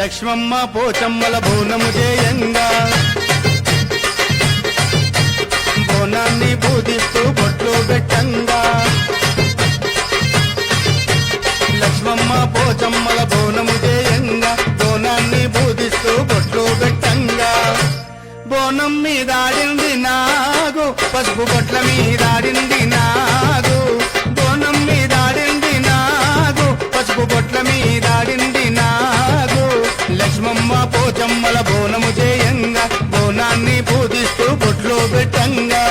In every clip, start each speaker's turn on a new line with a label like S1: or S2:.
S1: లక్ష్మమ్మ పోచమ్మల బోనము చేయంగా బోనాన్ని పూజిస్తూ బొట్లు పెట్టంగా లక్ష్మమ్మ పోచమ్మల బోనము చేయంగా బోనాన్ని పూజిస్తూ బొట్లు పెట్టంగా బోనం మీదాడింది నాగు పసుపు బొట్ల మీదాడింది నాగు బోనం మీదాడింది నాగు పసుపు బొట్ల మీదాడింది నాగు లక్ష్మమ్మ పోచమ్మల బోనము చేయంగా బోనాన్ని పూజిస్తూ బొట్లు పెట్టంగా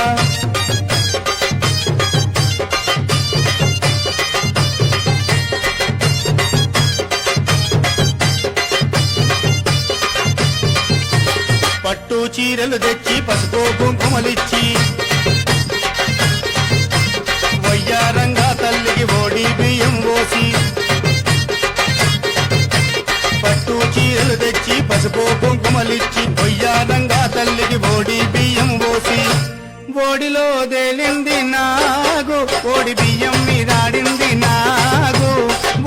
S1: పట్టు చీరలు తెచ్చి పసుపు కుంకుమలిచ్చి వయ్యారంగా తల్లికి ఓడి బియ్యం పోసి పట్టు చీరలు తెచ్చి పసుపు కుంకుమలిచ్చి వయ్యారంగా తల్లికి ఓడి బియ్యం పోసి ఓడిలో తేలింది నాగు ఓడి బియ్యం మీదాడింది నాగు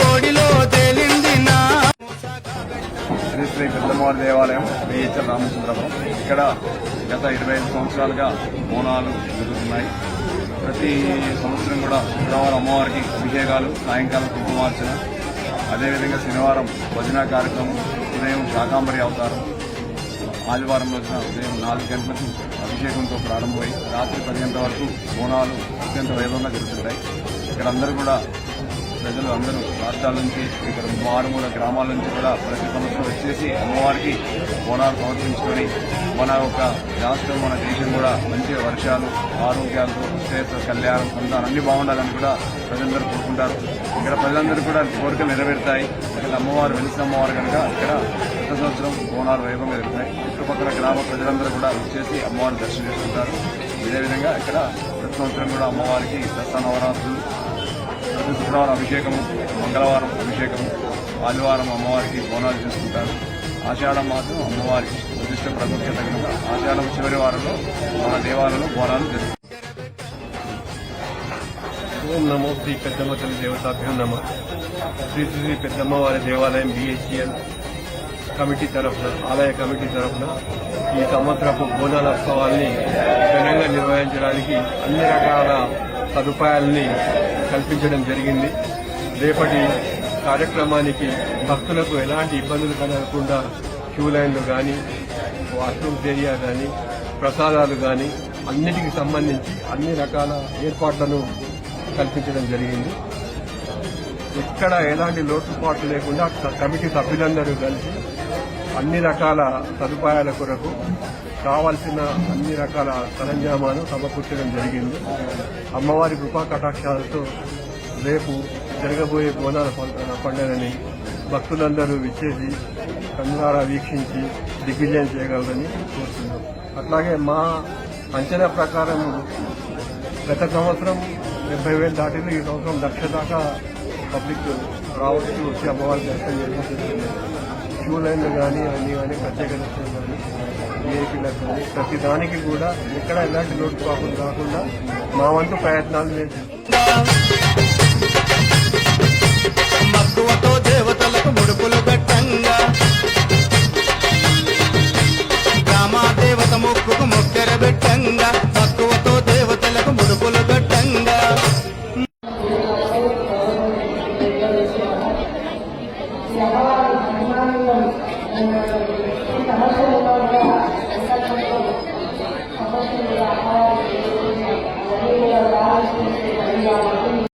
S1: ఓడిలో తేలింది నాగు.
S2: శ్రీ పెద్దమ్మవారి దేవాలయం బిహెచ్ఎల్ రామచంద్రపురం. ఇక్కడ గత 25 సంవత్సరాలుగా బోనాలు జరుగుతున్నాయి. ప్రతి సంవత్సరం కూడా శుక్రవారం అమ్మవారికి అభిషేకాలు, సాయంకాలం కుంకుమార్చన, అదేవిధంగా శనివారం భజన కార్యక్రమం, ఉదయం శాకాంబరి అవతారం, ఆదివారం రోజున ఉదయం 4 గంటలకు అభిషేకంతో ప్రారంభమై రాత్రి 10 గంటల వరకు బోనాలు అత్యంత వైభవంగా జరుగుతుంటాయి. ఇక్కడ అందరూ కూడా ప్రజలు అందరూ రాష్ట్రాల నుంచి, ఇక్కడ మారుమూల గ్రామాల నుంచి కూడా ప్రతి సంవత్సరం వచ్చేసి అమ్మవారికి బోనాలు సమర్పించుకొని మన ఒక రాష్ట్రం, మన దేశం కూడా మంచి వర్షాలు, ఆరోగ్యాలతో, శ్రేయస్సు, కళ్యాణం, సంతానం అన్ని బాగుండాలని కూడా ప్రజలందరూ కోరుకుంటారు. ఇక్కడ ప్రజలందరూ కూడా కోరికలు నెరవేరుతాయి. ఇక్కడ అమ్మవారు వెలిసిన అమ్మవారు కనుక ఇక్కడ ప్రతి సంవత్సరం బోనాలు వైభవంగా జరుగుతాయి. చుట్టుపక్కల గ్రామ ప్రజలందరూ కూడా వచ్చేసి అమ్మవారిని దర్శనం చేసుకుంటారు. ఇదేవిధంగా ఇక్కడ ప్రతి సంవత్సరం కూడా అమ్మవారికి దసరా నవరాత్రులు, ప్రతి శుక్రవారం అభిషేకము, మంగళవారం అభిషేకము, ఆదివారం అమ్మవారికి బోనాలు చేసుకుంటారు. ఆషాఢం మాసం అమ్మవారి నిర్దిష్ట ప్రాముఖ్యత కనుక ఆషాఢం చివరి వారంలో మన దేవాలయంలో బోనాలు జరుగుతాయి.
S3: ఓం నమో శ్రీ పెద్దమ్మ తల్లి దేవతాభ్యం నమ. శ్రీ శ్రీ పెద్దమ్మవారి దేవాలయం బిహెచ్ఎల్ కమిటీ తరఫున, ఆలయ కమిటీ తరఫున ఈ సంవత్సరపు బోనాల ఉత్సవాల్ని ఘనంగా నిర్వహించడానికి అన్ని రకాల సదుపాయాలని కల్పించడం జరిగింది. రేపటి కార్యక్రమానికి భక్తులకు ఎలాంటి ఇబ్బందులు కలగకుండా క్యూ లైన్లు కానీ, వాష్రూమ్స్ ఏరియా కానీ, ప్రసాదాలు కానీ అన్నిటికి సంబంధించి అన్ని రకాల ఏర్పాట్లను కల్పించడం జరిగింది. ఇక్కడ ఎలాంటి లోటుపాట్లు లేకుండా కమిటీ సభ్యులందరూ కలిసి అన్ని రకాల సదుపాయాల కొరకు కావాల్సిన అన్ని రకాల సరంజామాను సమకూర్చడం జరిగింది. అమ్మవారి కృపా కటాక్షాలతో రేపు జరగబోయే బోనాల పండుగని భక్తులందరూ విచ్చేసి కన్నులారా వీక్షించి దిగ్విజయం చేయగలరని కోరుతున్నాం. అట్లాగే మా అంచనా ప్రకారం గత సంవత్సరం 70,000 దాటింది. ఈ సంవత్సరం 1,00,000 దాకా పబ్లిక్ రావచ్చు, వచ్చి అమ్మవారి దర్శనం చేస్తున్నారు. క్యూ లైన్లు కానీ అన్ని కానీ, ప్రత్యేక దర్శనం కానీ, విఐపీలకు కానీ ప్రతి దానికి కూడా ఎక్కడ ఎలాంటి లోటు కాకుండా మా వంతు ప్రయత్నాలు మేము